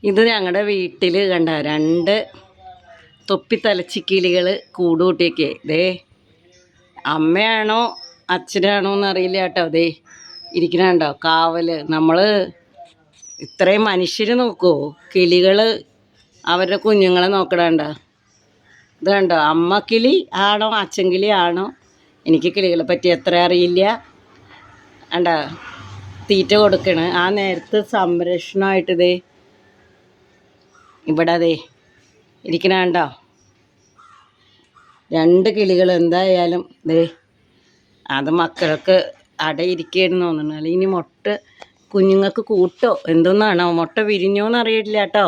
ഇത് ഞങ്ങളുടെ വീട്ടിൽ കണ്ട രണ്ട് തൊപ്പിത്തലച്ചിക്കിളികൾ കൂടുകൂട്ടിയൊക്കെ ദേ അമ്മയാണോ അച്ഛനാണോ എന്നറിയില്ല കേട്ടോ. ദേ ഇരിക്കണുണ്ടോ കാവൽ. നമ്മൾ ഇത്രയും മനുഷ്യർ നോക്കുമോ? കിളികൾ അവരുടെ കുഞ്ഞുങ്ങളെ നോക്കണുണ്ടോ? ഇത് കണ്ടോ, അമ്മ കിളി ആണോ അച്ഛൻ കിളി ആണോ? എനിക്ക് കിളികളെ പറ്റി എത്ര അറിയില്ല. കണ്ടോ തീറ്റ കൊടുക്കണ്. ആ നേരത്ത് സംരക്ഷണമായിട്ട് ദേ ഇവിടെ ദേ ഇരിക്കണ കണ്ടോ രണ്ട് കിളികൾ. എന്തായാലും ദേ അത് മക്കൾക്ക് അടയിരിക്കുകയെന്ന് തോന്നുന്നു. അല്ലെങ്കിൽ ഇനി മുട്ട കുഞ്ഞുങ്ങൾക്ക് കൂട്ടോ എന്തോന്നാണോ, മുട്ട വിരിഞ്ഞോന്ന് അറിയില്ല കേട്ടോ.